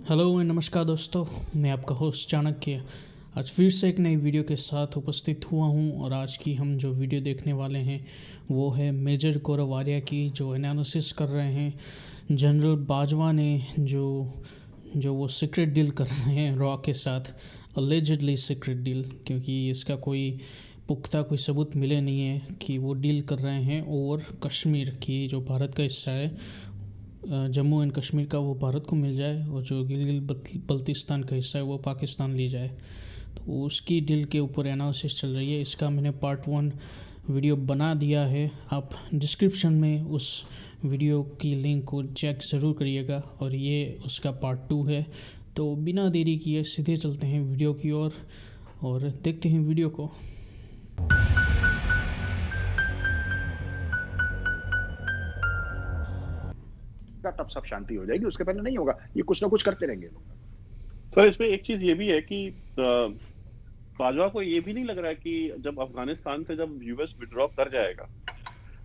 Hello and नमस्कार दोस्तों, मैं आपका होस्ट चाणक्य आज फिर से एक नई वीडियो के साथ उपस्थित हुआ हूं। और आज की हम जो वीडियो देखने वाले हैं वो है मेजर गौरव आर्या की, जो एनालिसिस कर रहे हैं जनरल बाजवा ने जो जो वो सीक्रेट डील कर रहे हैं रॉ के साथ, अलेजिडली सीक्रेट डील, क्योंकि इसका कोई पुख्ता कोई सबूत मिले नहीं है कि वो डील कर रहे हैं ओवर कश्मीर की, जो भारत का हिस्सा है जम्मू एंड कश्मीर का, वो भारत को मिल जाए और जो गिलगित बल्तिस्तान का हिस्सा है वो पाकिस्तान ली जाए। तो उसकी डील के ऊपर एनालिसिस चल रही है। इसका मैंने पार्ट 1 वीडियो बना दिया है, आप डिस्क्रिप्शन में उस वीडियो की लिंक को चेक ज़रूर करिएगा। और ये उसका पार्ट 2 है। तो बिना देरी किए सीधे चलते हैं वीडियो की ओर और देखते हैं वीडियो को। तब सब शांति हो जाएगी, उसके पहले नहीं होगा। ये कुछ ना कुछ करते रहेंगे लोग। सर, इसमें एक चीज ये भी है कि बाजवा को ये भी नहीं लग रहा है कि जब अफगानिस्तान से जब यूएस विड्रॉ कर जाएगा,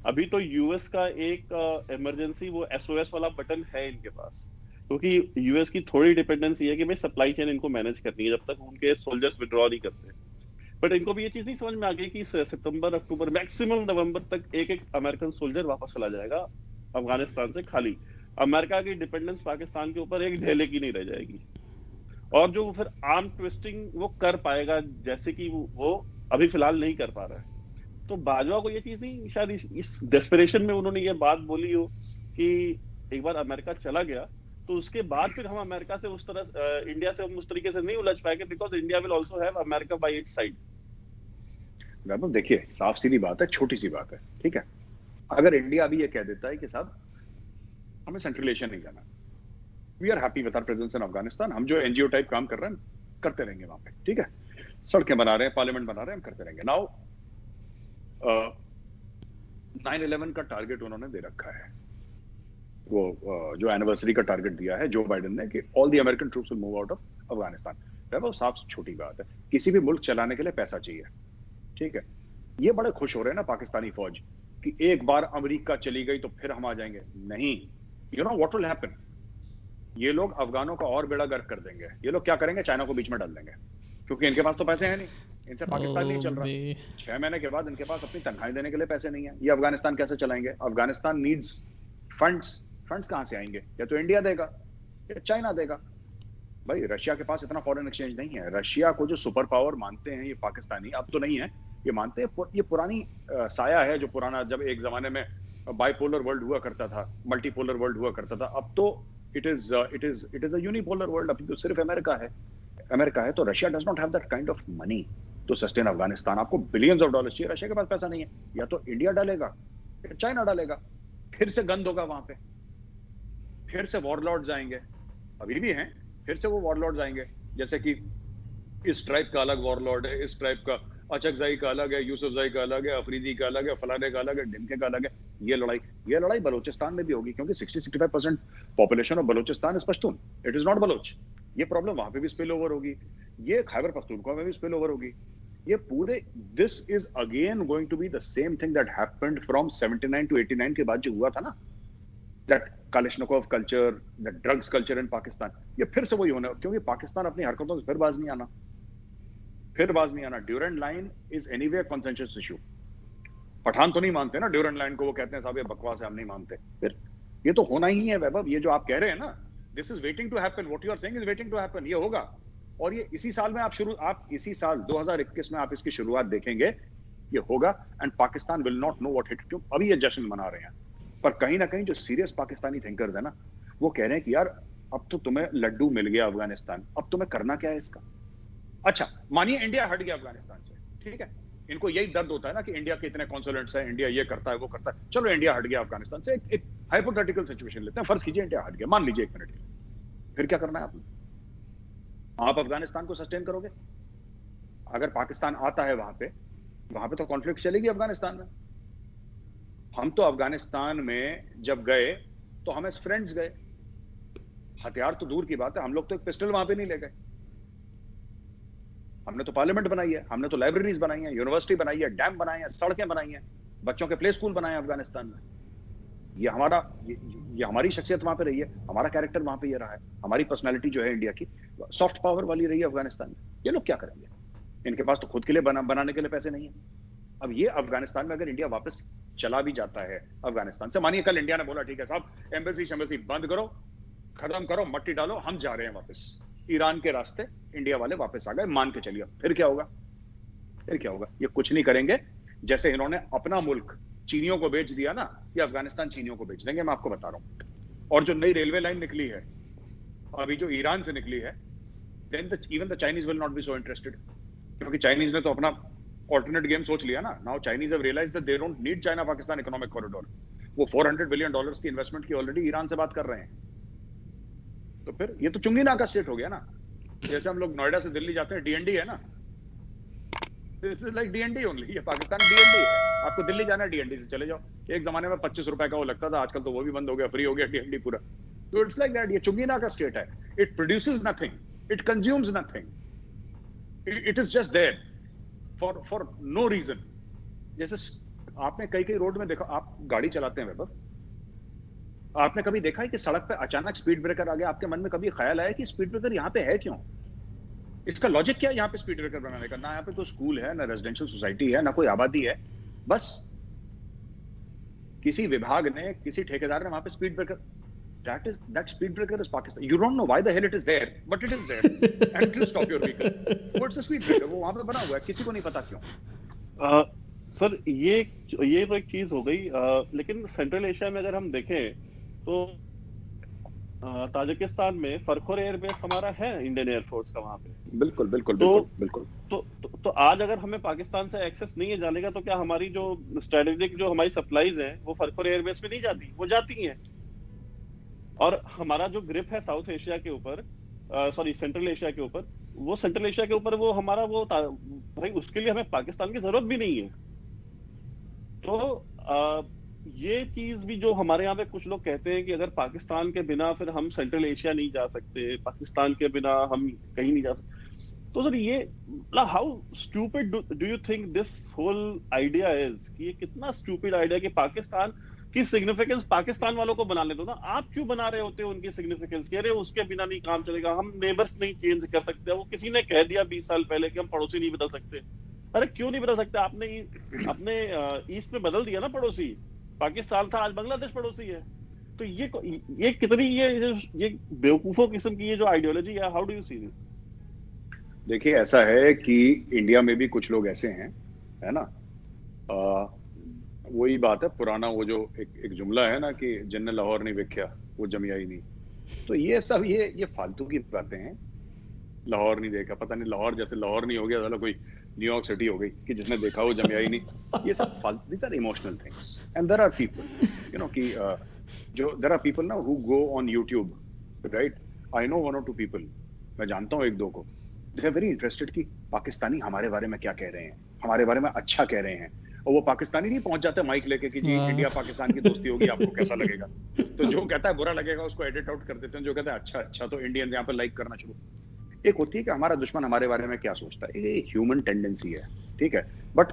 अभी तो यूएस का एक इमरजेंसी वो एसओएस वाला बटन है इनके पास, क्योंकि यूएस की थोड़ी डिपेंडेंसी है कि भाई सप्लाई चेन इनको मैनेज करनी है जब तक उनके सोल्जर्स विड्रॉ नहीं करते। बट इनको भी ये चीज नहीं समझ में आ गई कि सितंबर, अक्टूबर, मैक्सिमम नवंबर तक एक एक अमेरिकन सोल्जर वापस चला जाएगा अफगानिस्तान से खाली। अमेरिका की डिपेंडेंस पाकिस्तान के ऊपर एक ढेले की नहीं रह जाएगी। और जो फिर आर्म ट्विस्टिंग वो कर पाएगा, जैसे कि वो अभी फिलहाल नहीं कर पा रहा है। तो बाजवा को ये चीज नहीं, शायद इस डेस्परेशन में उन्होंने ये बात बोली हो कि एक बार अमेरिका चला गया तो उसके बाद फिर हम अमेरिका से उस तरह इंडिया से हम उस तरीके से नहीं उलझ पाएंगे, because India will also have America by its side. Vaibhav देखिए, साफ सीधी बात है, छोटी सी बात है, ठीक है। अगर इंडिया अभी ये कह देता है कि साहब हमें सेंट्रल एशिया नहीं जाना, we are happy with our presence in Afghanistan, हम जो एनजीओ टाइप काम कर रहे हैं करते रहेंगे वहां पे, ठीक है। सड़कें बना रहे हैं, पार्लियामेंट बना रहे हैं, हम करते रहेंगे। नाउ 9/11 का टारगेट उन्होंने दे रखा है, वो जो एनिवर्सरी का टारगेट दिया है जो बाइडेन ने कि all the American troops will move out of Afghanistan. वो साफ छोटी बात है, किसी भी मुल्क चलाने के लिए पैसा चाहिए, ठीक है। ये बड़े खुश हो रहे हैं ना पाकिस्तानी फौज कि एक बार अमेरिका चली गई तो फिर हम आ जाएंगे। नहीं, you know what will happen, ये लोग अफगानों का और बेड़ा गर्क कर देंगे। ये लोग क्या करेंगे, चाइना को बीच में डाल देंगे, क्योंकि इनके पास तो पैसे हैं नहीं, इनसे पाकिस्तान नहीं चल रहा। 6 महीने के बाद इनके पास अपनी तनख्वाही देने के लिए पैसे नहीं है। ये अफगानिस्तान कैसे चलाएंगे? Afghanistan needs funds. फंड्स कहां से आएंगे? या तो इंडिया देगा या चाइना देगा। भाई रशिया के पास इतना फॉरेन एक्सचेंज नहीं है। रशिया को जो सुपर पावर मानते हैं ये पाकिस्तानी, अब तो नहीं है, ये मानते हैं ये पुरानी साया है, जो पुराना जब एक जमाने में बाइपोलर वर्ल्ड हुआ करता था, मल्टीपोलर वर्ल्ड हुआ करता था। अब तो it is a unipolar world. अभी तो सिर्फ अमेरिका है। तो Russia does not have that kind of money to sustain Afghanistan. आपको बिलियंस ऑफ डॉलर्स चाहिए, रशिया के पास पैसा नहीं है। या तो इंडिया डालेगा या चाइना डालेगा, फिर से गंद होगा वहां पे, फिर से वॉरलॉर्ड्स आएंगे, अभी भी हैं, फिर से वो वॉरलॉर्ड्स आएंगे। जैसे कि इस ट्राइब का अलग वॉरलॉर्ड है, इस ट्राइब का अचकजाई का अलग है, यूसुफजाई का अलग है, अफरीदी का अलग है, फलाने का अलग है, डिमके का अलग है। ये लड़ाई बलोचिस्तान में भी होगी, क्योंकि 60-65% population of Balochistan is Pashtun, it is not Baloch. ये प्रॉब्लम वहां पे भी स्पिल ओवर होगी, ये खैबर पख्तूनख्वा में भी स्पिल ओवर होगी। ये पूरे this is again going to be the same thing that happened from 79 to 89 के बाद जो हुआ था ना, that Kalashnikov culture, that drugs culture in Pakistan. ये फिर से वही होना, क्योंकि पाकिस्तान अपनी हरकतों से फिर बाज नहीं आना। Durand line is anyway consensus issue. Pathan तो नहीं मानते ना ड्यूरेंट लाइन को, वो कहते हैं साहब ये बकवास है, हम नहीं मानते। फिर ये तो होना ही है वैभव, ये जो आप कह रहे हैं ना, this is waiting to happen, what you are saying is waiting to happen. ये होगा, और ये इसी साल में आप इसी साल 2021 में आप इसकी शुरुआत देखेंगे, ये होगा। And Pakistan will not know what hit. क्यों अभी ये जश्न मना रहे हैं, पर कहीं ना कहीं जो सीरियस पाकिस्तानी थिंकर्स है ना, वो कह रहे हैं कि यार अब तो तुम्हें लड्डू मिल गया अफगानिस्तान, अब तुम्हें करना क्या है इसका। अच्छा, मानिए इंडिया हट गया अफगानिस्तान से, ठीक है। इनको यही दर्द होता है ना कि इंडिया के इतने कॉन्सुलेट्स हैं, इंडिया ये करता है वो करता है। चलो इंडिया हट गया अफगानिस्तान से, एक हाइपोथेटिकल सिचुएशन लेते हैं, फर्ज कीजिए इंडिया हट गया, मान लीजिए 1 मिनट, फिर क्या करना है आपने? आप अफगानिस्तान को सस्टेन करोगे? अगर पाकिस्तान आता है वहां पे तो कॉन्फ्लिक्ट चलेगी अफगानिस्तान में। हम तो अफगानिस्तान में जब गए तो हम एज फ्रेंड्स गए, हथियार तो दूर की बात है, हम लोग तो एक पिस्टल वहां पे नहीं ले गए। हमने तो पार्लियामेंट बनाई है, हमने तो लाइब्रेरीज बनाई है, यूनिवर्सिटी बनाई है, डैम बनाए हैं, सड़कें बनाई हैं, बच्चों के प्ले स्कूल बनाए हैं अफगानिस्तान में। ये हमारा ये हमारी शख्सियत वहां पे रही है, हमारा कैरेक्टर वहां पे ये रहा है, हमारी पर्सनालिटी जो है इंडिया की सॉफ्ट पावर वाली रही है अफगानिस्तान में। ये लोग क्या करेंगे? इनके पास तो खुद के लिए बनाने के लिए पैसे नहीं है। अब ये अफगानिस्तान में अगर इंडिया वापस चला भी जाता है अफगानिस्तान से, मानिए कल इंडिया ने बोला ठीक है साहब एम्बेसी बंद करो, खत्म करो, मट्टी डालो, हम जा रहे हैं वापस ईरान के रास्ते, इंडिया वाले वापस आ गए, मान के चलिए, फिर क्या होगा? फिर क्या होगा? ये कुछ नहीं करेंगे। जैसे इन्होंने अपना मुल्क चीनियों को बेच दिया ना, ये अफगानिस्तान चीनियों को बेच देंगे, मैं आपको बता रहा हूं। और जो नई रेलवे लाइन निकली है अभी जो ईरान से निकली है, then even the Chinese will not be so interested, क्योंकि चाइनीज ने तो अपना ऑल्टरनेट गेम सोच लिया ना। Now Chinese have realized that they don't need China Pakistan economic corridor. वो $400 बिलियन की इन्वेस्टमेंट की ऑलरेडी ईरान से बात कर रहे हैं। तो फिर ये तो चुंगी नाका स्टेट हो गया ना। जैसे हम लोग नोएडा से दिल्ली जाते हैं, डीएनडी है ना, this is like DND only. ये पाकिस्तान डीएनडी है। आपको दिल्ली जाना है, डीएनडी से चले जाओ। एक जमाने में 25 रुपए का वो लगता था, आजकल तो वो भी बंद हो गया, फ्री हो गया डीएनडी पूरा। तो इट्स लाइक दैट। ये चुंगी नाका स्टेट है। It produces nothing, it consumes nothing, it is just there for no reason. जैसे आपने कई रोड में देखा, आप गाड़ी चलाते हैं वैभव, आपने कभी देखा है कि सड़क पे अचानक स्पीड ब्रेकर आ गया? आपके मन में कभी ख्याल आया कि स्पीड ब्रेकर यहाँ पे है क्यों? इसका लॉजिक क्या है यहाँ पे स्पीड ब्रेकर बनाने का? ना यहाँ पे कोई स्कूल है, ना रेजिडेंशियल सोसाइटी है, ना कोई आबादी है, बस किसी विभाग ने, किसी ठेकेदार ने वहां पे speed breaker, that speed breaker is Pakistan. You don't know why the hell it is there, but it is there and it will stop your vehicle. What's the speed breaker? वो वहां पे बना हुआ है, किसी को नहीं पता क्यों। सर ये तो एक चीज हो गई। लेकिन सेंट्रल एशिया में अगर हम देखें तो ताजिकिस्तान में फरखोर एयरबेस हमारा है, इंडियन एयरफोर्स का वहां पे। बिल्कुल बिल्कुल तो, बिल्कुल बिल्कुल। तो आज अगर हमें पाकिस्तान से एक्सेस नहीं है जाने का, तो क्या हमारी जो स्ट्रेटेजिक जो हमारी सप्लाईज हैं वो फरखोर एयरबेस में नहीं जाती? वो जाती हैं। और हमारा जो ग्रिप है साउथ एशिया के ऊपर, सॉरी सेंट्रल एशिया के ऊपर, वो सेंट्रल एशिया के ऊपर वो हमारा वो भाई उसके लिए हमें पाकिस्तान की जरूरत भी नहीं है। तो ये चीज भी जो हमारे यहाँ पे कुछ लोग कहते हैं कि अगर पाकिस्तान के बिना फिर हम सेंट्रल एशिया नहीं जा सकते, पाकिस्तान के बिना हम कहीं नहीं जा सकते। तो सर ये how stupid do you think this whole idea is? कि ये कितना स्टूपिड आइडिया कि पाकिस्तान की सिग्निफिकेंस पाकिस्तान वालों को बना ले दो ना। आप क्यों बना रहे होते हो उनकी सिग्निफिकेंस? कह रहे हो उसके बिना नहीं काम चलेगा, हम नेबर्स नहीं चेंज कर सकते। वो किसी ने कह दिया 20 साल पहले कि हम पड़ोसी नहीं बदल सकते। अरे क्यों नहीं बदल सकते? आपने अपने ईस्ट में बदल दिया ना पड़ोसी। पाकिस्तान था, आज बांग्लादेश पड़ोसी है। तो ये कितनी ये बेवकूफों किस्म की ये जो आइडियोलॉजी है, how do you see this? देखिए ऐसा है कि इंडिया में भी कुछ लोग ऐसे हैं, है ना, वही बात है पुराना वो जो एक जुमला है ना कि जिन्ने लाहौर नहीं वेख्या वो जमिया ही नहीं। तो ये सब ये फालतू की बातें हैं। लाहौर नहीं देखा, पता नहीं लाहौर जैसे लाहौर नहीं हो गया, चलो कोई न्यूयॉर्क सिटी हो गई कि जिसने देखा वो जमिया ही नहीं। ये सब फालतू, these are emotional things and there are people you know कि जो देयर आर पीपल ना who go on YouTube, right? I know 1 or 2 people, मैं जानता हूँ 1-2 को, दे आर वेरी इंटरेस्टेड कि पाकिस्तानी हमारे बारे में क्या कह रहे हैं, हमारे बारे में अच्छा कह रहे हैं। और वो पाकिस्तानी नहीं पहुंच जाते माइक लेके कि जी इंडिया पाकिस्तान की दोस्ती होगी, आपको कैसा लगेगा? तो जो कहता है बुरा लगेगा उसको एडिट आउट कर देते हैं, जो कहता है अच्छा तो इंडियंस यहाँ पे लाइक करना शुरू। एक होती है कि हमारा दुश्मन हमारे बारे में क्या सोचता है, ये ह्यूमन टेंडेंसी है, ठीक है। But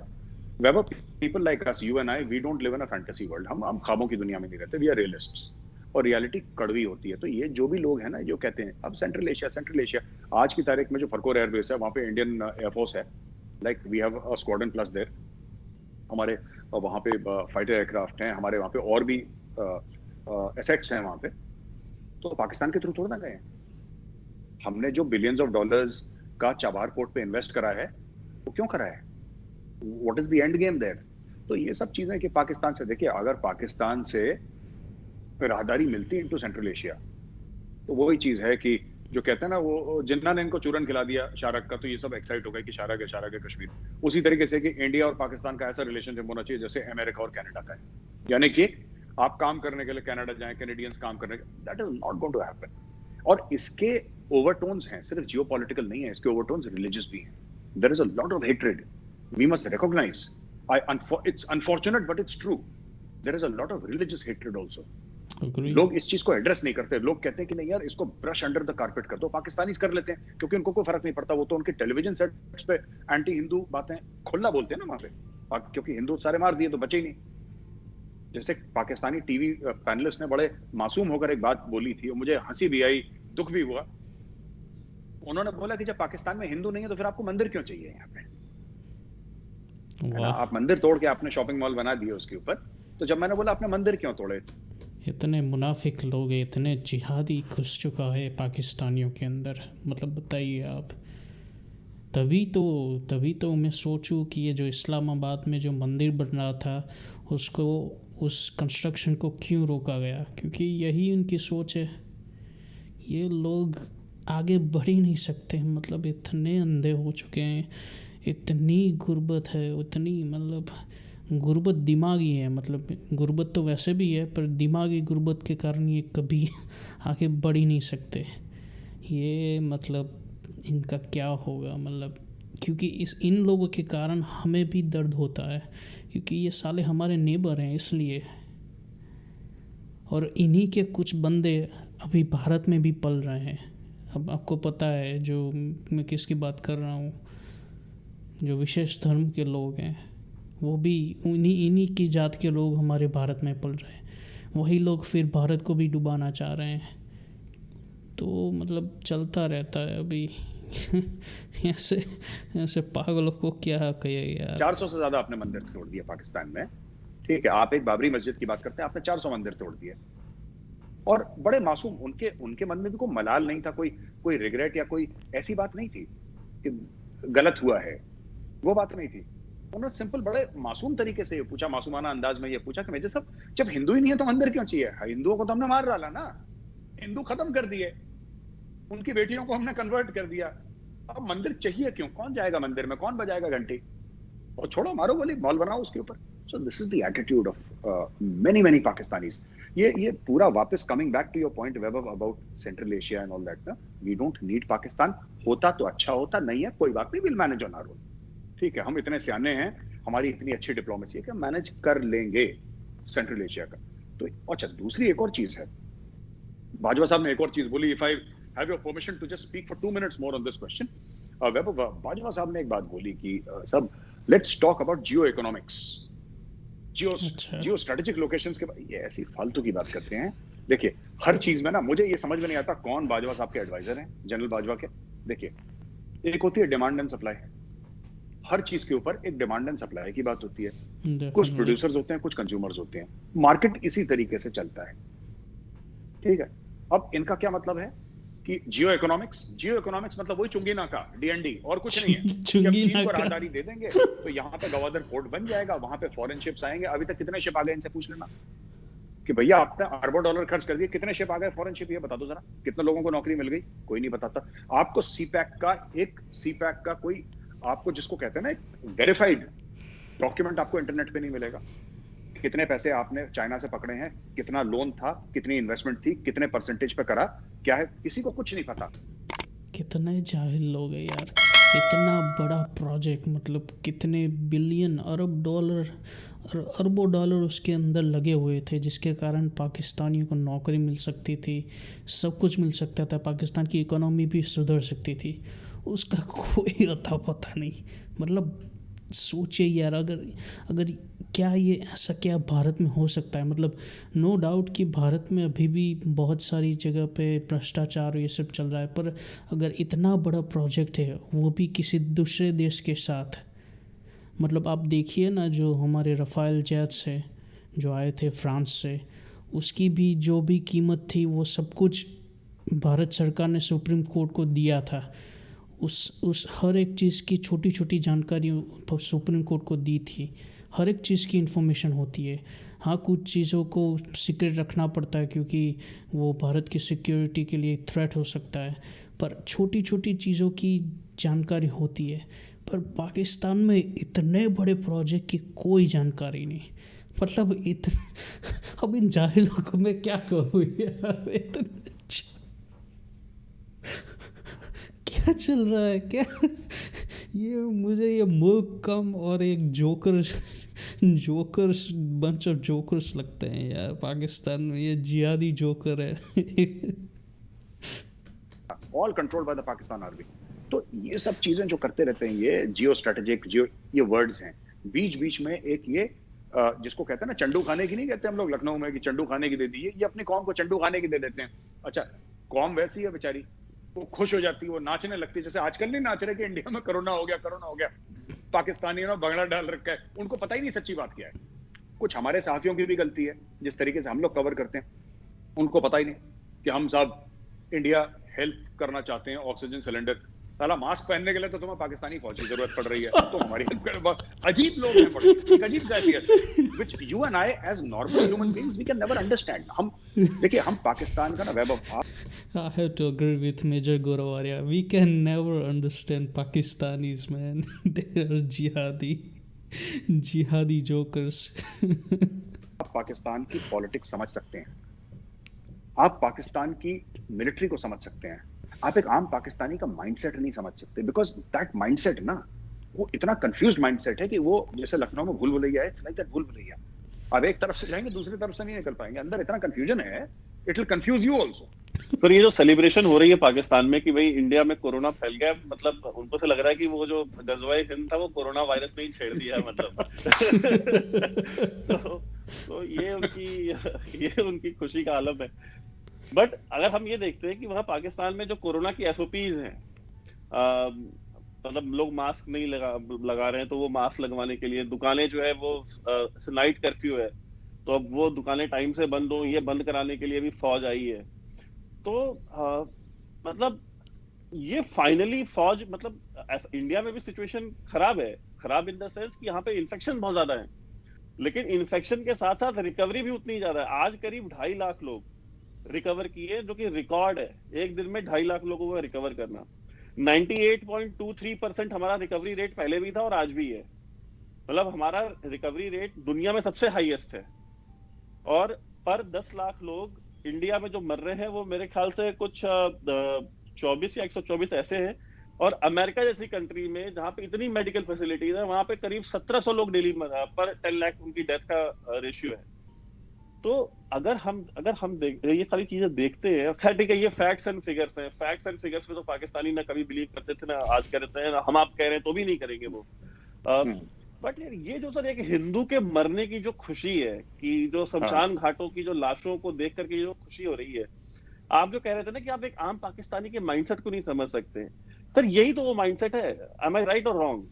we're people like us, you and I, we don't live in a fantasy world. हम ख्वाबों की दुनिया में नहीं रहते, वी आर रियलिस्ट्स। और रियलिटी कड़वी होती है। तो ये जो भी लोग हैं ना जो कहते हैं अब सेंट्रल एशिया, आज की तारीख में जो फरखोर एयरबेस है वहाँ पे इंडियन एयरफोर्स है, like we have a squadron plus there. हमारे वहाँ पे फाइटर एयरक्राफ्ट हैं, हमारे वहाँ पे और भी एसेट्स हैं वहाँ पे। तो पाकिस्तान के थ्रू थोड़ा ना गए। हमने जो बिलियंस ऑफ डॉलर्स का चाबार पोर्ट पे इन्वेस्ट करा है वो क्यों करा है? What is the end game there? तो ये सब चीजें कि पाकिस्तान से, देखिए अगर पाकिस्तान से राहदारी मिलती इनटू सेंट्रल एशिया तो वही चीज है कि जो कहते हैं ना वो जिन्ना ने इनको चूरन खिला दिया शारक का, तो ये सब एक्साइट हो गए कि शारक है कश्मीर। उसी तरीके से कि इंडिया और पाकिस्तान का ऐसा रिलेशनशिप होना चाहिए जैसे अमेरिका और कनाडा का है, यानी कि आप काम करने के लिए कनाडा जाएं, कैनेडियंस काम करने के, that is not going to happen. और इसके ओवरटोन्स हैं, सिर्फ जियोपॉलिटिकल नहीं है, इसके ओवरटोन्स रिलीजियस भी हैं। There is a lot of hatred, we must recognize. It's unfortunate but it's true, there is a lot of religious hatred also. लोग इस चीज को एड्रेस नहीं करते। लोग कहते हैं कि नहीं यार इसको ब्रश अंडर द कारपेट कर दो। पाकिस्तानीज कर लेते हैं क्योंकि उनको कोई फर्क नहीं पड़ता, वो तो उनके टेलीविजन सेट्स पे एंटी हिंदू बातें खुला बोलते हैं ना वहां पे, क्योंकि हिंदू सारे मार दिए तो बचे ही नहीं। जैसे पाकिस्तानी टीवी पैनलिस्ट ने बड़े मासूम होकर एक बात बोली थी और मुझे हंसी भी आई, दुख भी हुआ। उन्होंने बोला कि जब पाकिस्तान में हिंदू नहीं है तो फिर आपको मंदिर क्यों चाहिए यहाँ पे, है ना? आप मंदिर तोड़ के आपने शॉपिंग मॉल बना दिए उसके ऊपर, तो जब मैंने बोला आपने मंदिर क्यों तोड़े? इतने मुनाफिक लोग हैं, इतने जिहादी घुस चुका है पाकिस्तानियों के अंदर, मतलब बताइए आप। तभी तो मैं सोचूं कि ये जो इस्लामाबाद में जो मंदिर बन रहा था उसको, उस कंस्ट्रक्शन को क्यों रोका गया, क्योंकि यही उनकी सोच है। ये लोग आगे बढ़ ही नहीं सकते, मतलब इतने अंधे हो चुके हैं, इतनी गुर्बत है, उतनी मतलब गुर्बत दिमागी है, मतलब गुर्बत तो वैसे भी है पर दिमागी गुर्बत के कारण ये कभी आगे बढ़ ही नहीं सकते। ये मतलब इनका क्या होगा, मतलब क्योंकि इन लोगों के कारण हमें भी दर्द होता है, क्योंकि ये साले हमारे नेबर हैं इसलिए। और इन्हीं के कुछ बंदे अभी भारत में भी पल रहे हैं। अब आपको पता है जो मैं किसकी बात कर रहा हूँ, जो विशेष धर्म के लोग हैं वो भी इन्हीं की जात के लोग हमारे भारत में पल रहे हैं। वही लोग फिर भारत को भी डुबाना चाह रहे हैं। तो मतलब चलता रहता है अभी ऐसे पागलों को क्या कहे यार। 400 से ज्यादा आपने मंदिर तोड़ दिए पाकिस्तान में, ठीक है? आप एक बाबरी मस्जिद की बात करते हैं, आपने 400 मंदिर तोड़ दिए। और बड़े मासूम, उनके मन में भी कोई मलाल नहीं था, कोई रिग्रेट या कोई ऐसी बात नहीं थी कि गलत हुआ है, वो बात नहीं थी। उन्होंने सिंपल बड़े मासूम तरीके से ये पूछा, मासूमाना अंदाज में ये पूछा कि मेजर साहब जब हिंदू ही नहीं है तो मंदिर क्यों चाहिए? हिंदुओं को तो हमने मार डाला ना, हिंदू खत्म कर दिए, उनकी बेटियों को हमने कन्वर्ट कर दिया, अब मंदिर चाहिए क्यों? कौन जाएगा मंदिर में, कौन बजाएगा घंटी? और छोड़ो, मारो गोली, मॉल बनाओ उसके ऊपर। So this is the attitude of many Pakistanis. ये पूरा वापस coming back to your point Vaibhav about Central Asia and all that ना, वी डोंट नीड पाकिस्तान। होता तो अच्छा होता, नहीं है कोई बात नहीं, will manage on our own, ठीक है? हम इतने सियाने हैं, हमारी इतनी अच्छी डिप्लोमेसी है कि हम मैनेज कर लेंगे सेंट्रल एशिया का। तो अच्छा, दूसरी एक और चीज है, बाजवा साहब ने एक और चीज बोली, if I have your permission to just speak for 2 minutes more on this question. Vaibhav, Bajwa साहब ने एक बात बोली कि सब let's talk about geo economics, geo strategic locations के। ये ऐसी फालतू की बात करते हैं। देखिए, हर चीज में ना मुझे ये समझ में नहीं आता कौन बाजवा साहब के एडवाइजर हैं, जनरल बाजवा के। देखिए, एक होती है डिमांड एंड सप्लाई, हर चीज के ऊपर एक डिमांड एंड सप्लाई की बात होती है। कुछ प्रोड्यूसर्स होते हैं, कुछ कंज्यूमर्स होते हैं, मार्केट इसी तरीके से चलता है, ठीक है? अब इनका क्या मतलब है कि जियो इकोनॉमिक्स मतलब वही चुंगी नाका, डीएनडी, और कुछ नहीं है। जब चीन को राहदारी दे देंगे तो यहाँ पे गवादर पोर्ट बन जाएगा, वहां पे फॉरेन शिप्स आएंगे। अभी तक कितने शिप आ गए, इनसे पूछ लेना कि भैया आपने अरबों डॉलर खर्च कर दिए, कितने शिप आ गए फॉरेन शिप, ये बता दो जरा। कितने लोगों को नौकरी मिल गई, कोई नहीं बताता आपको। सीपैक का कोई, आपको जिसको कहते हैं ना वेरीफाइड डॉक्यूमेंट, आपको इंटरनेट पे नहीं मिलेगा। कितने पैसे आपने चाइना से पकड़े हैं, कितना लोन था, कितनी इन्वेस्टमेंट थी, कितने परसेंटेज पे करा, क्या है, किसी को कुछ नहीं पता। कितने जाहिल लोग हैं यार। इतना बड़ा प्रोजेक्ट, मतलब कितने बिलियन अरबों डॉलर उसके अंदर लगे हुए थे, जिसके कारण पाकिस्तानियों को नौकरी मिल सकती थी, सब कुछ मिल सकता था, पाकिस्तान की इकोनॉमी भी सुधर सकती थी। उसका कोई अता पता नहीं। मतलब सोचिए यार, अगर क्या ये ऐसा क्या भारत में हो सकता है? मतलब नो डाउट कि भारत में अभी भी बहुत सारी जगह पे भ्रष्टाचार ये सब चल रहा है, पर अगर इतना बड़ा प्रोजेक्ट है वो भी किसी दूसरे देश के साथ, मतलब आप देखिए ना, जो हमारे रफ़ाल जेट्स है जो आए थे फ्रांस से, उसकी भी जो भी कीमत थी वो सब कुछ भारत सरकार ने सुप्रीम कोर्ट को दिया था। उस हर एक चीज़ की छोटी छोटी जानकारी सुप्रीम कोर्ट को दी थी। हर एक चीज़ की इन्फॉर्मेशन होती है। हाँ, कुछ चीज़ों को सीक्रेट रखना पड़ता है क्योंकि वो भारत की सिक्योरिटी के लिए थ्रेट हो सकता है, पर छोटी छोटी चीज़ों की जानकारी होती है। पर पाकिस्तान में इतने बड़े प्रोजेक्ट की कोई जानकारी नहीं। मतलब अब इन जाहिलों को मैं क्या कहूँ यार, क्या चल रहा है क्या? मुझे ये मुल्क कम और एक जोकर्स बंच ऑफ जोकर्स लगते हैं यार पाकिस्तान में। ये जिहादी जोकर है। All controlled by the Pakistan army. तो ये सब चीजें जो करते रहते हैं, ये जियो स्ट्रेटेजिक, ये वर्ड्स हैं। बीच बीच में एक ये जिसको कहते हैं ना चंडू खाने की, नहीं कहते हम लोग लखनऊ में कि चंडू खाने की दे दी, ये अपनी कौम को चंडू खाने की दे देते हैं। अच्छा, कौम वैसी है बेचारी, वो खुश हो जाती है, वो नाचने लगती है, जैसे आजकल नहीं नाच रहे कि इंडिया में कोरोना हो गया, कोरोना हो गया। पाकिस्तानियों ने भंगड़ा डाल रखा है, उनको पता ही नहीं सच्ची बात क्या है। कुछ हमारे सहाफियों की भी गलती है, जिस तरीके से हम लोग कवर करते हैं, उनको पता ही नहीं कि हम सब इंडिया हेल्प करना चाहते हैं, ऑक्सीजन सिलेंडर। साला मास्क पहनने के लिए तो तुम्हें पाकिस्तानी फौज की जरूरत पड़ रही है, तो हमारी हेल्प कर। अजीब लोग हैं बड़े, एक अजीब कैफियत which you and I as normal human beings we can never understand. हम देखिए, हम पाकिस्तान का ना वैभव, I have to agree with Major Gorawaria. We can never understand Pakistanis, man. They are jihadi jokers. आप पाकिस्तान की पॉलिटिक्स समझ सकते हैं, आप पाकिस्तान की मिलिट्री को समझ सकते हैं, आप एक आम पाकिस्तानी का माइंडसेट नहीं समझ सकते, बिकॉज दैट माइंडसेट ना, वो इतना कंफ्यूज्ड माइंडसेट है कि वो जैसे लखनऊ में भूल भुलैया है, इट्स लाइक दैट भूल भुलैया। अब एक तरफ से जाएंगे, दूसरी तरफ से नहीं निकल पाएंगे, अंदर इतना कंफ्यूजन है, it will confuse you also. पर ये जो सेलिब्रेशन हो रही है पाकिस्तान में कि भाई इंडिया में कोरोना फैल गया, मतलब उनको से लग रहा है कि वो जो गजवाए हिंद था वो कोरोना वायरस ने ही छेड़ दिया है, मतलब तो ये उनकी खुशी का आलम है। बट अगर हम ये देखते हैं कि वहाँ पाकिस्तान में जो कोरोना की एसओपीज हैं, मतलब लोग मास्क नहीं लगा रहे हैं, तो वो मास्क लगवाने के लिए दुकानें जो है वो नाइट कर्फ्यू है, तो अब वो दुकानें टाइम से बंद हो, ये बंद कराने के लिए भी फौज आई है। तो मतलब ये फाइनली फौज, मतलब इंडिया में भी सिचुएशन खराब है, खराब इन द सेंस कि यहाँ पे इन्फेक्शन बहुत ज्यादा है, लेकिन इन्फेक्शन के साथ साथ रिकवरी भी उतनी ज्यादा है। आज करीब 2.5 लाख लोग रिकवर किए, जो कि रिकॉर्ड है, एक दिन में 2.5 लाख लोगों को रिकवर करना। 98.23% हमारा रिकवरी रेट पहले भी था और आज भी है, मतलब हमारा रिकवरी रेट दुनिया में सबसे हाईएस्ट है। और पर 10 लाख लोग इंडिया में जो मर रहे हैं वो मेरे ख्याल से कुछ 24 या 124 ऐसे हैं, और अमेरिका जैसी कंट्री में जहां पे इतनी मेडिकल फैसिलिटीज है, वहां पे करीब 1700 लोग डेली पर 10 लाख उनकी डेथ का रेशियो है। तो अगर हम ये सारी चीजें देखते हैं, खैर ठीक है, ये फैक्ट्स एंड फिगर्स हैं, फैक्ट्स एंड फिगर्स में तो पाकिस्तानी ना कभी बिलीव करते थे, ना आज कहते हैं, ना हम आप कह रहे हैं तो भी नहीं करेंगे वो। बट ये जो सर एक हिंदू के मरने की जो खुशी है, कि जो शमशान घाटों की जो लाशों को देख करके जो खुशी हो रही है, आप जो कह रहे थे ना कि आप एक आम पाकिस्तानी के माइंडसेट को नहीं समझ सकते, सर यही तो वो माइंडसेट है। एम आई राइट और रॉन्ग?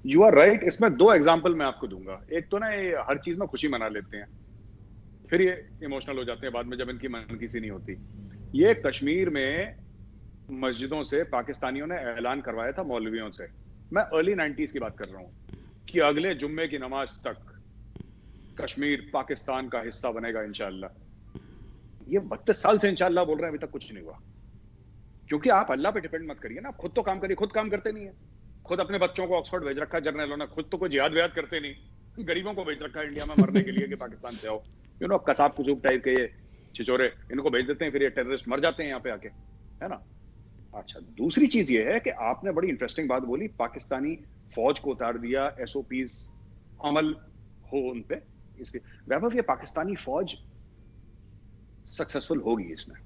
You are right. इसमें 2 एग्जांपल मैं आपको दूंगा। एक तो ना, ये हर चीज में खुशी मना लेते हैं, फिर ये इमोशनल हो जाते हैं बाद में जब इनकी मन की सी नहीं होती। ये कश्मीर में मस्जिदों से पाकिस्तानियों ने ऐलान करवाया था, मौलवियों से, मैं अर्ली 90s की बात कर रहा हूँ, कि अगले जुम्मे की नमाज तक कश्मीर पाकिस्तान का हिस्सा बनेगा इंशाअल्लाह। ये 32 साल से इंशाअल्लाह बोल रहे हैं, अभी तक कुछ नहीं हुआ। क्योंकि आप अल्लाह पे डिपेंड मत करिए ना, आप खुद तो काम करिए। खुद काम करते नहीं है, खुद अपने बच्चों को ऑक्सफोर्ड भेज रखा है जर्नलों ने, खुद तो कोई जिहाद विहाद करते नहीं, गरीबों को भेज रखा है इंडिया में मरने के लिए कि पाकिस्तान से आओ। यू नो, कसाब कुसूब टाइप के ये छिचोरे, इनको भेज देते हैं, फिर ये टेररिस्ट मर जाते हैं यहाँ पे आके, है ना। अच्छा, दूसरी चीज ये है कि आपने बड़ी इंटरेस्टिंग बात बोली, पाकिस्तानी फौज को उतार दिया, एसओपीज अमल हो उन पे। इसके वैभव, ये पाकिस्तानी फौज सक्सेसफुल होगी इसमें,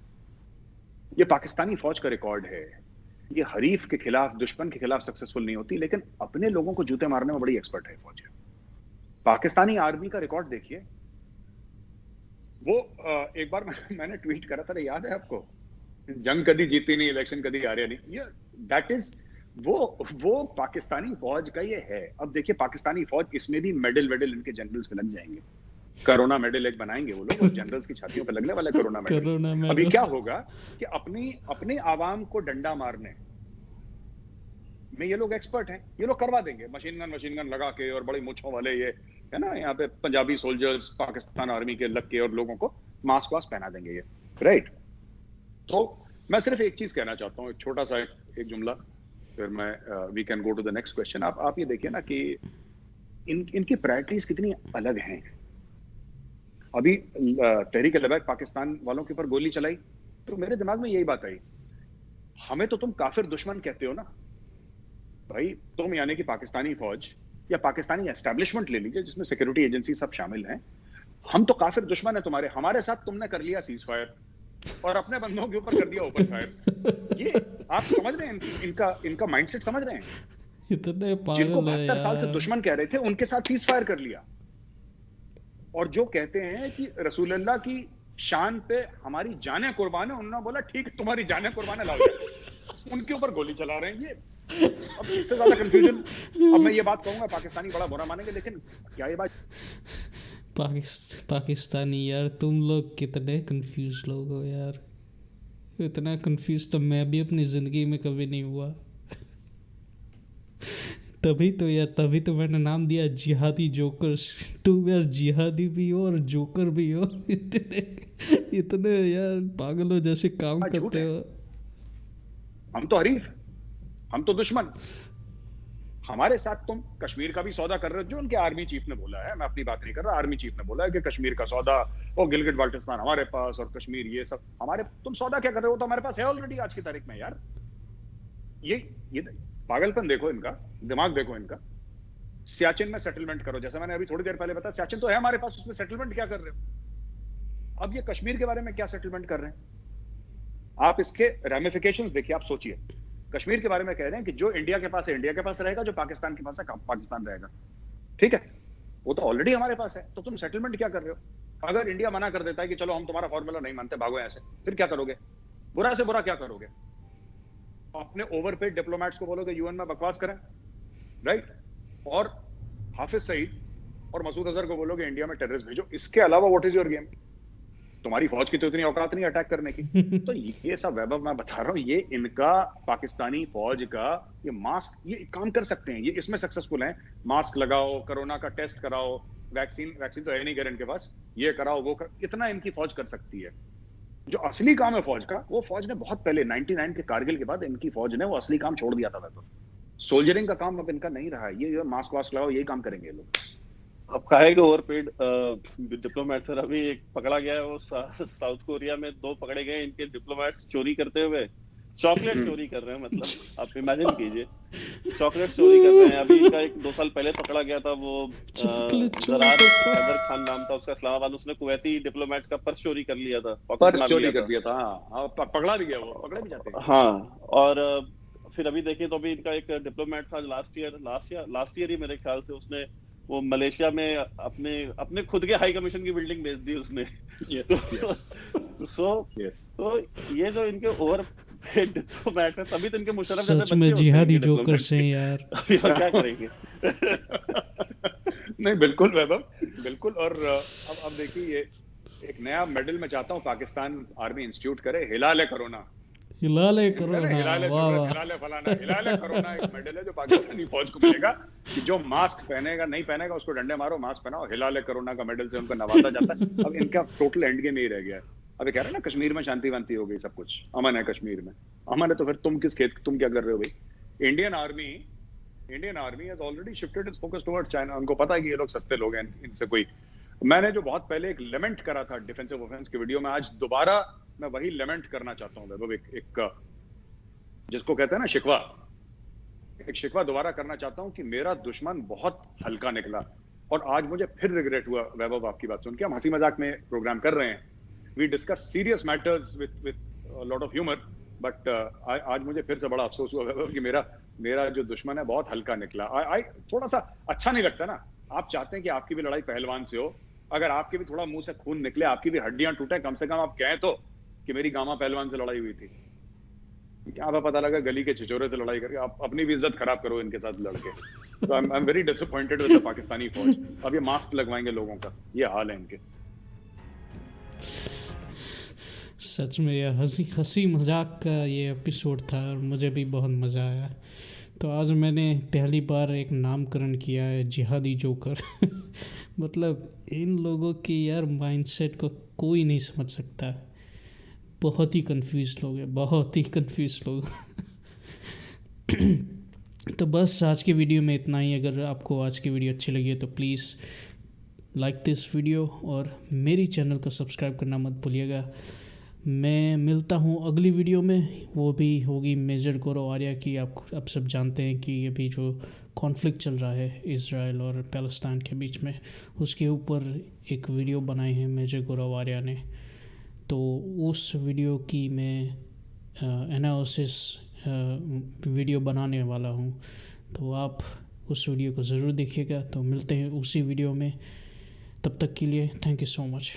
ये पाकिस्तानी फौज का रिकॉर्ड है। ये हरीफ के खिलाफ, दुश्मन के खिलाफ सक्सेसफुल नहीं होती, लेकिन अपने लोगों को जूते मारने में बड़ी एक्सपर्ट है फौज। पाकिस्तानी आर्मी का रिकॉर्ड देखिए, वो एक बार मैंने ट्वीट करा था, याद है आपको, जंग कभी जीती नहीं, इलेक्शन कभी हारे नहीं। ये दैट इज वो पाकिस्तानी फौज का ये है। अब देखिए पाकिस्तानी फौज, इसमें भी मेडल इनके जनरल्स पे लग जाएंगे, कोरोना मेडल एक बनाएंगे वो लोग, जनरल्स की छातियों पे लगने वाला कोरोना मेडल। अभी क्या होगा कि अपनी आवाम को डंडा मारने में ये लोग एक्सपर्ट हैं, ये लोग करवा देंगे, मशीन गन लगा के, और बड़ी मुच्छों वाले ये है ना, यहाँ पे पंजाबी सोल्जर्स पाकिस्तान आर्मी के लग के, और लोगों को मास्क वास्क पहना देंगे ये, राइट। तो मैं सिर्फ एक चीज कहना चाहता हूँ, एक छोटा सा एक जुमला, फिर मैं we can go to the next question. आप ये देखिए ना कि इनकी प्रायोरिटीज कितनी अलग हैं। अभी तहरीक लबैक पाकिस्तान वालों के ऊपर गोली चलाई, तो मेरे दिमाग में यही बात आई, हमें तो तुम काफिर दुश्मन कहते हो ना भाई, तुम यानी कि पाकिस्तानी फौज या पाकिस्तानी एस्टेब्लिशमेंट ले लीजिए, जिसमें सिक्योरिटी एजेंसी सब शामिल हैं, हम तो काफिर दुश्मन है तुम्हारे, हमारे साथ तुमने कर लिया सीज फायर और अपने बंदों के ऊपर कर दिया ओपन फायर। ये आप समझ रहे हैं, इनका माइंडसेट समझ रहे हैं? इतने पागल जिनको है 72 साल से दुश्मन कह रहे थे, उनके साथ सीज फायर कर लिया। और जो कहते हैं कि रसूलुल्लाह की शान पे हमारी जानें कुर्बान है, उन्होंने बोला ठीक है तुम्हारी जानें कुर्बान है, लाओ, उनके ऊपर गोली चला रहे हैं ये। अब इससे ज्यादा कंफ्यूजन, अब मैं ये बात कहूंगा पाकिस्तानी बड़ा बुरा मानेंगे, लेकिन क्या ये बात पाकिस्तानी यार, तुम लोग कितने कंफ्यूज लोग हो यार। इतना कंफ्यूज तो मैं भी अपनी ज़िंदगी में कभी नहीं हुआ। तभी तो मैंने नाम दिया जिहादी जोकर्स। तुम यार जिहादी भी हो और जोकर भी हो। इतने यार पागलों जैसे काम झूठ करते है? हो। हम तो हरीफ, हम तो दुश्मन। हमारे साथ तुम कश्मीर का भी सौदा कर रहे हो, जो उनके आर्मी चीफ ने बोला है, मैं अपनी बात नहीं कर रहा, आर्मी चीफ ने बोला है कि कश्मीर का सौदा और गिलगिट बाल्टिस्तान हमारे पास और कश्मीर ये सब हमारे। तुम सौदा क्या कर रहे हो, तो हमारे पास है ऑलरेडी आज की तारीख में यार। ये पागलपन देखो इनका, दिमाग देखो इनका। सियाचिन में सेटलमेंट करो, जैसे मैंने अभी थोड़ी देर पहले बताया, सियाचिन तो है हमारे पास, उसमें सेटलमेंट क्या कर रहे हो? अब ये कश्मीर के बारे में क्या सेटलमेंट कर रहे हैं आप? इसके रेमिफिकेशंस देखिए, आप सोचिए। कश्मीर के बारे में कह रहे हैं कि जो इंडिया के पास है इंडिया के पास रहेगा, जो पाकिस्तान के पास है पाकिस्तान रहेगा। ठीक है, वो तो ऑलरेडी हमारे पास है, तो तुम सेटलमेंट क्या कर रहे हो? अगर इंडिया मना कर देता है कि चलो हम तुम्हारा फॉर्मूला नहीं मानते, भागो ऐसे, फिर क्या करोगे? बुरा से बुरा क्या करोगे? अपने ओवरपेड डिप्लोमेट्स को बोलोगे यूएन में बकवास करें, राइट? और हाफिज सईद और मसूद अजहर को बोलोगे इंडिया में टेररिस्ट भेजो। इसके अलावा व्हाट इज योर गेम? तुम्हारी फौज की तो इतनी औकात नहीं अटैक करने की। तो ये सब वैभव मैं बता रहा हूँ, ये इनका पाकिस्तानी फौज का ये मास्क, ये काम कर सकते हैं, ये इसमें सक्सेसफुल हैं। मास्क लगाओ, कोरोना का टेस्ट कराओ, वैक्सीन तो है नहीं घर इनके पास, ये कराओ वो इतना इनकी फौज कर सकती है। जो असली काम है फौज का, वो फौज ने बहुत पहले 99 के कारगिल के बाद इनकी फौज ने वो असली काम छोड़ दिया था। तो सोल्जरिंग का काम अब इनका नहीं रहा है, ये मास्क वास्क लगाओ, यही काम करेंगे ये लोग। अब काहे के ओवरपेड डिप्लोमेट सर, अभी एक पकड़ा गया है, वो साउथ कोरिया में 2 पकड़े गए इनके डिप्लोमेट्स चोरी करते हुए, चॉकलेट चोरी कर रहे हैं। मतलब आप इमेजिन कीजिए, चॉकलेट चोरी कर रहे हैं। अभी इनका 2 साल पहले पकड़ा गया था, वो जरार हैदर खान नाम था उसका, इस्लामाबाद, उसने कुवैती डिप्लोमेट का पर्स चोरी कर लिया था, पर्स चोरी कर दिया था। हाँ, पकड़ा भी गया, वो पकड़े भी जाते हैं। हाँ, और फिर अभी देखिए तो अभी इनका एक डिप्लोमेट था लास्ट ईयर ही मेरे ख्याल से, उसने वो मलेशिया में अपने खुद के हाई कमीशन की बिल्डिंग बेच दी उसने। तो ये जो इनके ओवर डिप्लोमेट है, तभी तो इनके मुशर्रफ जैसे सच में जिहादी जोकर्स हैं यार। अभी हम क्या करेंगे? नहीं बिल्कुल वैभव, बिल्कुल। और अब देखिए, ये एक नया मेडल मैं चाहता हूँ पाकिस्तान आर्मी इंस्टीट्यूट करे, हिलाल कोरोना। हिलाल कोरोना, वाह वाह। हिलाल कोरोना एक मेडल है जो पाकिस्तानी फौज को मिलेगा कि जो मास्क पहनेगा, नहीं पहनेगा उसको डंडे मारो, मास्क पहनाओ। हिलाल कोरोना का मेडल से उनको नवाजा जाता है। अब इनका टोटल एंड गेम यही रह गया है। अब कह रहे हैं ना कश्मीर में शांति वांति हो गई, सब कुछ अमन है कश्मीर में, अमन है, तो फिर तुम तुम क्या कर रहे हो भाई? Indian army has already shifted it's focus towards China. उनको पता है कि ये लोग सस्ते लोग हैं, इनसे कोई। मैंने जो बहुत पहले एक लेमेंट करा था डिफेंसिव ऑफेंस की वीडियो में, आज दोबारा मैं वही लेमेंट करना चाहता हूँ वैभव। एक जिसको कहते हैं ना शिकवा, एक शिकवा दोबारा करना चाहता हूँ कि मेरा दुश्मन बहुत हल्का निकला। और आज मुझे फिर रिग्रेट हुआ वैभव आपकी बात सुन के। हम हंसी मजाक में प्रोग्राम कर रहे हैं, we discuss serious matters with lot of humour, but आज मुझे फिर से बड़ा अफसोस हुआ वैभव कि मेरा जो दुश्मन है बहुत हल्का निकला। थोड़ा सा अच्छा नहीं लगता ना। आप चाहते हैं कि आपकी भी लड़ाई पहलवान से हो, अगर आपके भी थोड़ा मुंह से खून निकले, आपकी भी हड्डियां टूटे, कम से कम आप कहें तो कि मेरी गामा पहलवान से लड़ाई हुई थी। यहाँ पे पता लगा गली के छिचोरे से लड़ाई करके आप अपनी भी इज्जत खराब करो इनके साथ लड़के। तो I am very disappointed with the Pakistani फौज। अब ये मास्क लगवाएंगे लोगों का, ये हाल है इनके। सच में यह हंसी मजाक का ये एपिसोड था और मुझे भी बहुत मज़ा आया। तो आज मैंने पहली बार एक नामकरण किया है जिहादी जोकर। मतलब इन लोगों की यार माइंडसेट को कोई नहीं समझ सकता। बहुत ही कंफ्यूज लोग हैं, बहुत ही कंफ्यूज लोग। तो बस आज की वीडियो में इतना ही। अगर आपको आज की वीडियो अच्छी लगी है तो प्लीज़ लाइक दिस वीडियो और मेरी चैनल को सब्सक्राइब करना मत भूलिएगा। मैं मिलता हूँ अगली वीडियो में, वो भी होगी मेजर गौरव आर्या की। आप सब जानते हैं कि अभी जो कॉन्फ्लिक्ट चल रहा है इज़राइल और पैलेस्टाइन के बीच में, उसके ऊपर एक वीडियो बनाई है मेजर गौरव आर्या ने। तो उस वीडियो की मैं एनालिसिस वीडियो बनाने वाला हूँ, तो आप उस वीडियो को ज़रूर देखिएगा। तो मिलते हैं उसी वीडियो में, तब तक के लिए थैंक यू सो मच।